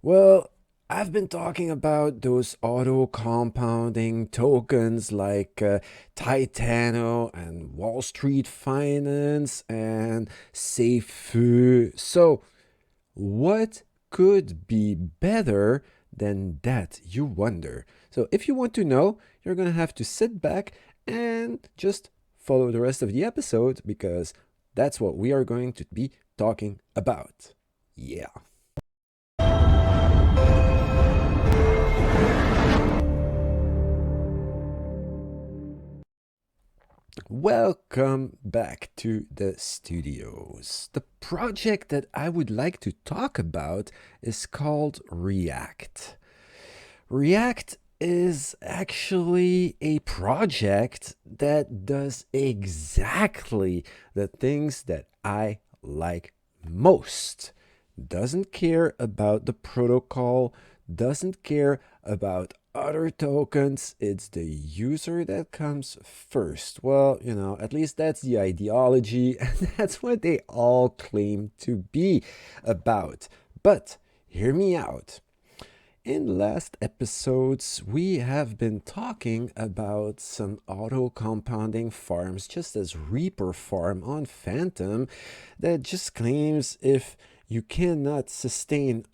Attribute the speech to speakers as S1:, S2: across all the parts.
S1: Well, I've been talking about those auto compounding tokens like Titano and Wall Street Finance and Seifu. So, what could be better than that, you wonder? So, if you want to know, you're going to have to sit back and just follow the rest of the episode because that's what we are going to be talking about. Yeah. Welcome back to the studios. The project that I would like to talk about is called React. React is actually a project that does exactly the things that I like most. Doesn't care about the protocol, doesn't care about other tokens. It's the user that comes first. Well, at least that's the ideology, and that's what they all claim to be about. But hear me out. In last episodes, we have been talking about some auto compounding farms, just as Reaper Farm on Phantom, that just claims if you cannot sustain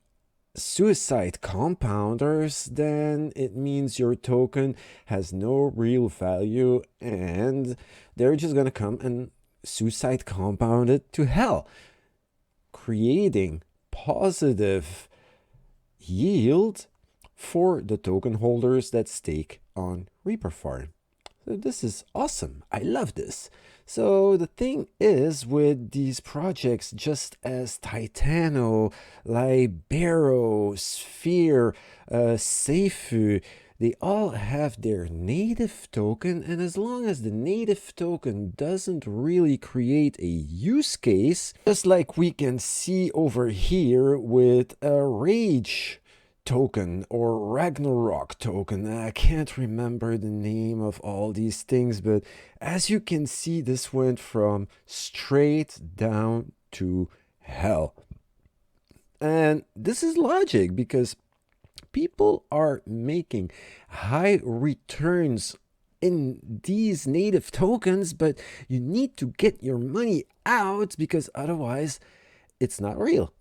S1: suicide compounders, then it means your token has no real value and they're just gonna come and suicide compound it to hell, creating positive yield for the token holders that stake on Reaper Farm. So this is awesome. I love this. So the thing is with these projects, just as Titano, Libero, Sphere, Seifu, they all have their native token, and as long as the native token doesn't really create a use case, just like we can see over here with a Rage token or Ragnarok token. I can't remember the name of all these things, but as you can see, this went from straight down to hell. And this is logic because people are making high returns in these native tokens, but you need to get your money out because otherwise it's not real.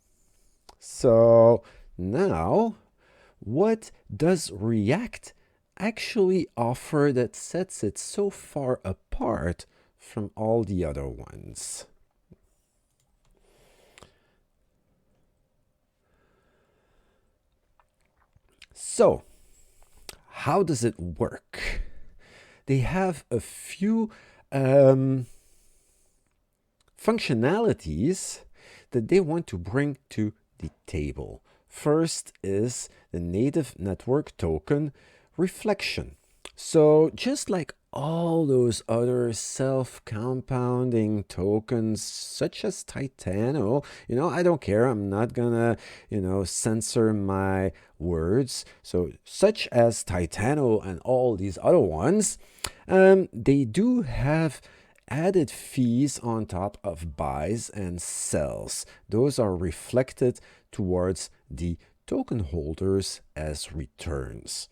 S1: So now, what does React actually offer that sets it so far apart from all the other ones? So, how does it work? They have a few functionalities that they want to bring to the table. First is the native network token reflection. So just like all those other self-compounding tokens, such as Titano, I don't care. I'm not gonna, censor my words. So such as Titano and all these other ones, they do have added fees on top of buys and sells. Those are reflected towards the token holders as returns.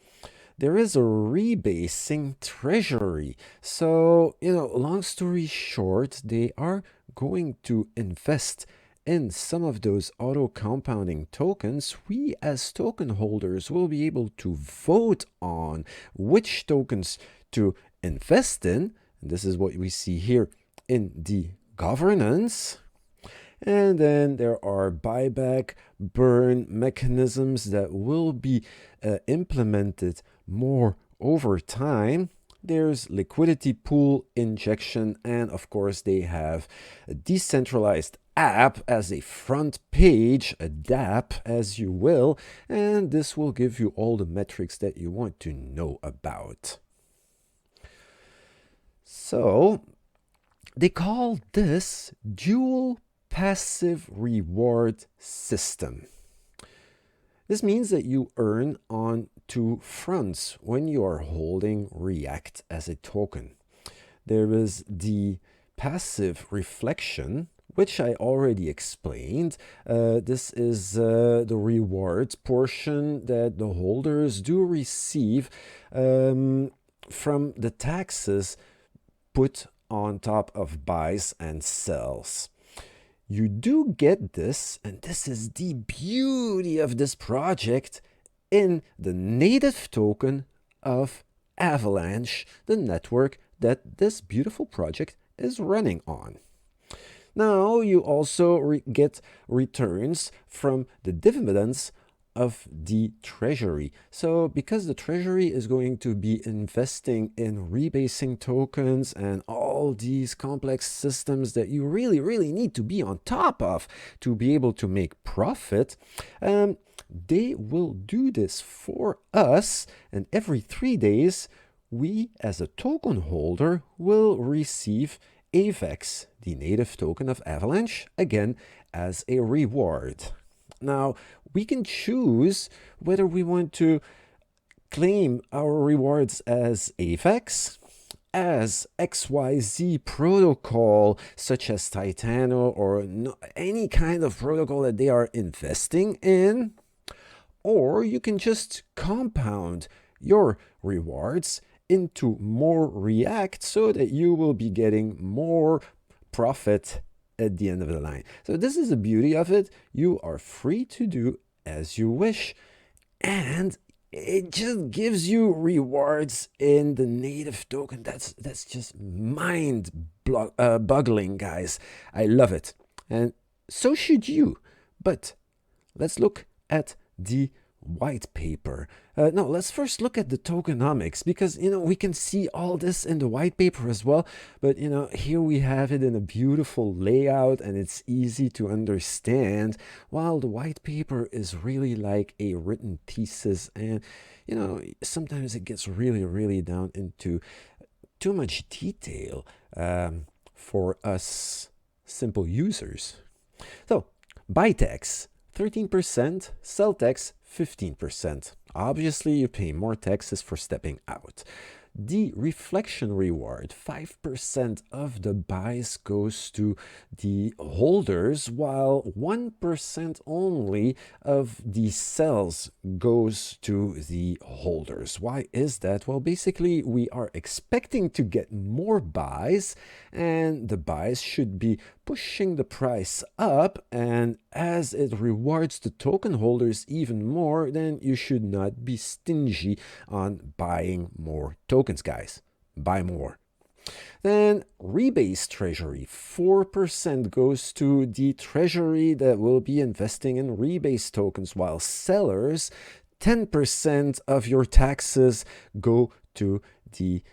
S1: There is a rebasing treasury. So, long story short, they are going to invest in some of those auto compounding tokens. We as token holders will be able to vote on which tokens to invest in. And this is what we see here in the governance. And then there are buyback, burn mechanisms that will be implemented more over time. There's liquidity pool injection, and of course they have a decentralized app as a front page, a DApp as you will, and this will give you all the metrics that you want to know about. So they call this dual passive reward system. This means that you earn on two fronts when you are holding React as a token. There is the passive reflection, which I already explained. This is the rewards portion that the holders do receive from the taxes put on top of buys and sells. You do get this, and this is the beauty of this project, in the native token of Avalanche, the network that this beautiful project is running on. Now you also get returns from the dividends of the treasury. So because the treasury is going to be investing in rebasing tokens and all these complex systems that you really need to be on top of to be able to make profit, they will do this for us, and every 3 days we as a token holder will receive AVAX, the native token of Avalanche, again as a reward. Now, we can choose whether we want to claim our rewards as AVAX, as XYZ protocol, such as Titano or any kind of protocol that they are investing in, or you can just compound your rewards into more React so that you will be getting more profit at the end of the line. So this is the beauty of it. You are free to do as you wish, and it just gives you rewards in the native token. That's just mind-boggling, guys. I love it, and so should you. But let's look at the white paper. No, let's first look at the tokenomics, because we can see all this in the white paper as well, but here we have it in a beautiful layout and it's easy to understand, while the white paper is really like a written thesis, and sometimes it gets really down into too much detail for us simple users. So buy tax 13%, sell tax 15%. Obviously, you pay more taxes for stepping out. The reflection reward, 5% of the buys goes to the holders, while 1% only of the sells goes to the holders. Why is that? Well, basically, we are expecting to get more buys, and the buys should be pushing the price up, and as it rewards the token holders even more, then you should not be stingy on buying more tokens, guys. Buy more. Then rebase treasury, 4% goes to the treasury that will be investing in rebase tokens, while sellers, 10% of your taxes go to the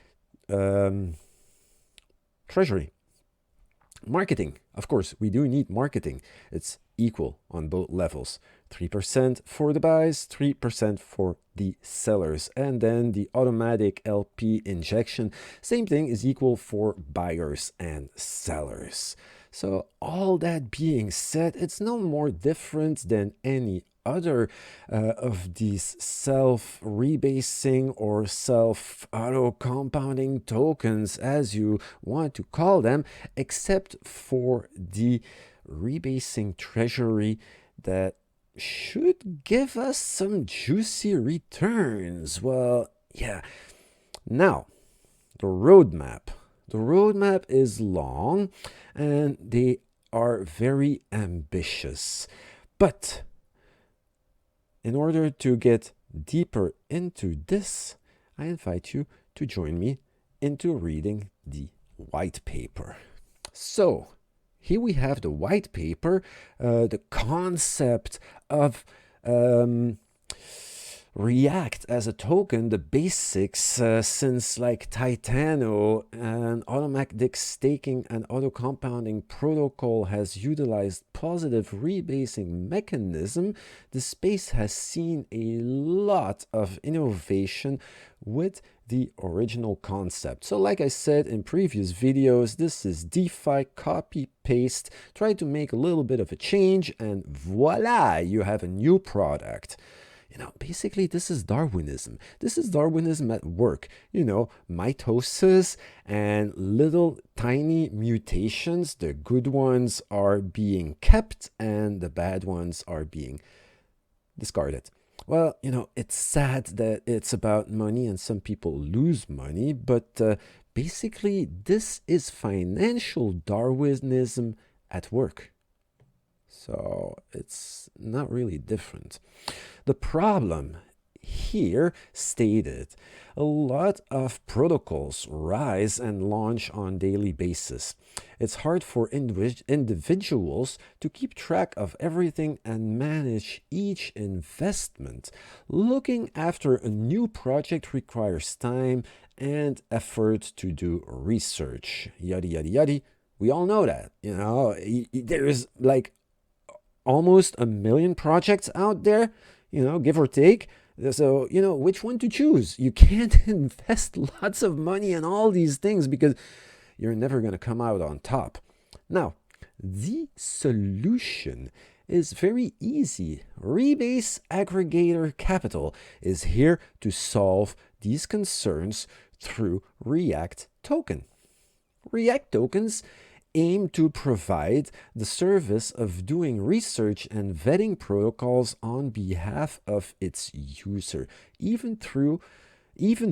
S1: treasury. Marketing, of course, we do need marketing. It's equal on both levels. 3% for the buys, 3% for the sellers. And then the automatic LP injection, same thing, is equal for buyers and sellers. So all that being said, it's no more different than any other of these self-rebasing or self-auto-compounding tokens, as you want to call them, except for the rebasing treasury that should give us some juicy returns. Well, yeah. Now, the roadmap. The roadmap is long and they are very ambitious. But in order to get deeper into this, I invite you to join me into reading the white paper. So, here we have the white paper, the concept of React as a token, the basics, since like Titano and automatic staking and auto compounding protocol has utilized positive rebasing mechanism, the space has seen a lot of innovation with the original concept. So like I said in previous videos, this is DeFi copy paste. Try to make a little bit of a change and voila, you have a new product. Basically, this is Darwinism. This is Darwinism at work. Mitosis and little tiny mutations. The good ones are being kept and the bad ones are being discarded. Well, it's sad that it's about money and some people lose money, but basically, this is financial Darwinism at work. So it's not really different. The problem here stated, a lot of protocols rise and launch on daily basis. It's hard for individuals to keep track of everything and manage each investment. Looking after a new project requires time and effort to do research. Yada, yada, yada. We all know that. There's like almost 1 million projects out there, give or take. So, which one to choose? You can't invest lots of money in all these things because you're never going to come out on top. Now, the solution is very easy. Rebase Aggregator Capital is here to solve these concerns through React Token. React tokens aim to provide the service of doing research and vetting protocols on behalf of its user, even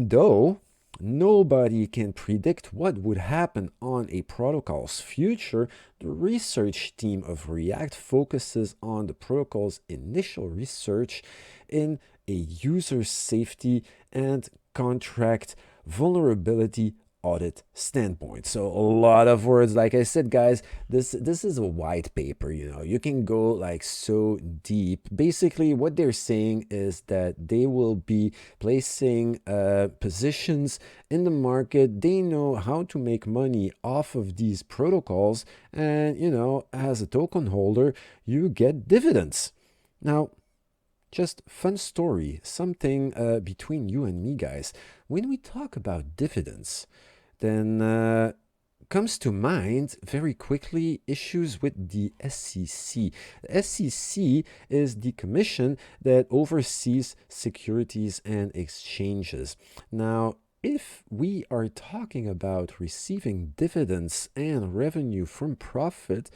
S1: though nobody can predict what would happen on a protocol's future. The research team of React focuses on the protocol's initial research in a user safety and contract vulnerability audit standpoint. So a lot of words. Like I said, guys, this is a white paper. You can go like so deep. Basically what they're saying is that they will be placing positions in the market. They know how to make money off of these protocols, and as a token holder you get dividends. Now, just fun story, something between you and me, guys. When we talk about dividends, then comes to mind very quickly issues with the SEC. The SEC is the commission that oversees securities and exchanges. Now, if we are talking about receiving dividends and revenue from profit,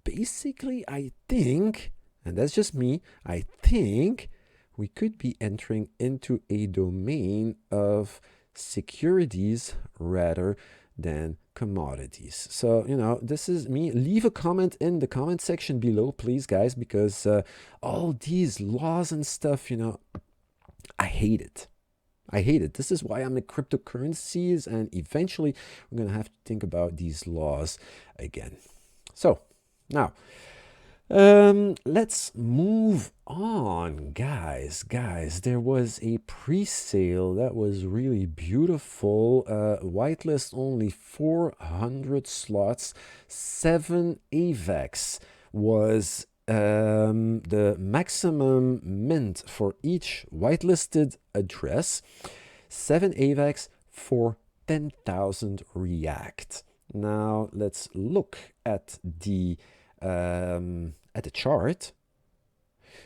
S1: basically I think, and that's just me, I think we could be entering into a domain of securities rather than commodities. So, this is me. Leave a comment in the comment section below, please, guys, because all these laws and stuff, I hate it. I hate it. This is why I'm in cryptocurrencies, and eventually we're going to have to think about these laws again. So, now, let's move on, guys. There was a pre-sale that was really beautiful. Whitelist only 400 slots. 7 AVAX was the maximum mint for each whitelisted address. 7 AVAX for 10,000 React. Now let's look at the chart.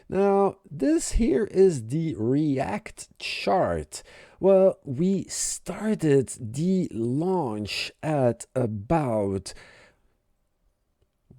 S1: Now, this here is the React chart. Well, we started the launch at about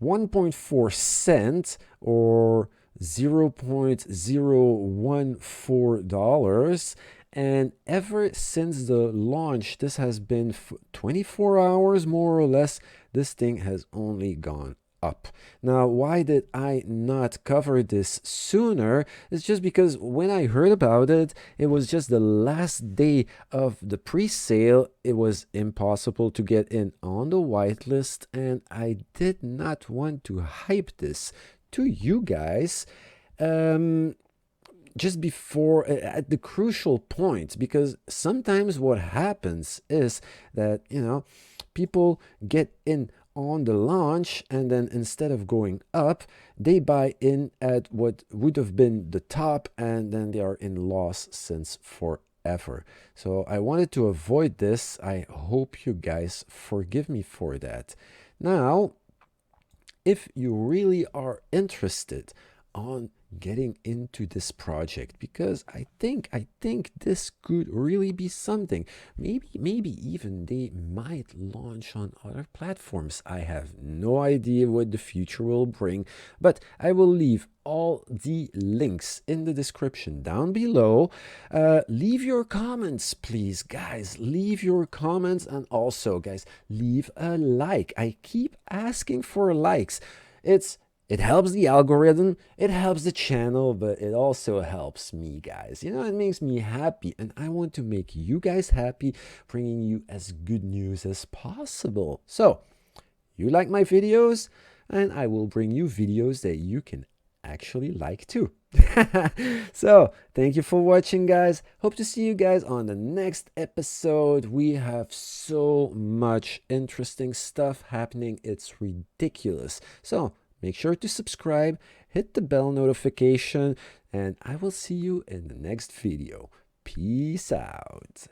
S1: 1.4 cents or $0.014. And ever since the launch, this has been 24 hours more or less. This thing has only gone up. Now, why did I not cover this sooner? It's just because when I heard about it, it was just the last day of the pre-sale. It was impossible to get in on the whitelist, and I did not want to hype this to you guys just before at the crucial point, because sometimes what happens is that people get in on the launch, and then instead of going up, they buy in at what would have been the top, and then they are in loss since forever. So I wanted to avoid this. I hope you guys forgive me for that. Now, if you really are interested on getting into this project, because I think this could really be something. Maybe even they might launch on other platforms. I have no idea what the future will bring, but I will leave all the links in the description down below. Leave your comments, please, guys. Leave your comments, and also, guys, leave a like. I keep asking for likes. It helps the algorithm, it helps the channel, but it also helps me, guys. You know, it makes me happy, and I want to make you guys happy, bringing you as good news as possible. So, you like my videos, and I will bring you videos that you can actually like too. So, thank you for watching, guys. Hope to see you guys on the next episode. We have so much interesting stuff happening, it's ridiculous. So, make sure to subscribe, hit the bell notification, and I will see you in the next video. Peace out.